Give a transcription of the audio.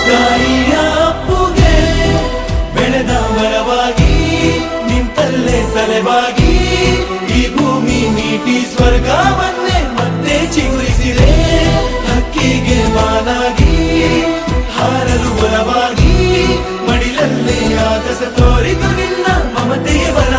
ತಾಯಿಯ ಅಪ್ಪುಗೆ ಬೆಳೆದ ಮರವಾಗಿ ನಿಂತಲ್ಲೇ ತಲೆವಾಗಿ ಈ ಭೂಮಿ ನೀಟಿ ಸ್ವರ್ಗವನ್ನೇ ಮತ್ತೆ ಚಿಗುರಿಸಿದೆ. ಹಕ್ಕಿಗೆ ಮಾನಾಗಿ ಹಾರಲು ಬಲವಾಗಿ ಮಡಿಲಲ್ಲೇ ಆಗಸ ತೋರಿತು ನಿನ್ನ ಮಮತೆಯ ಬಲ.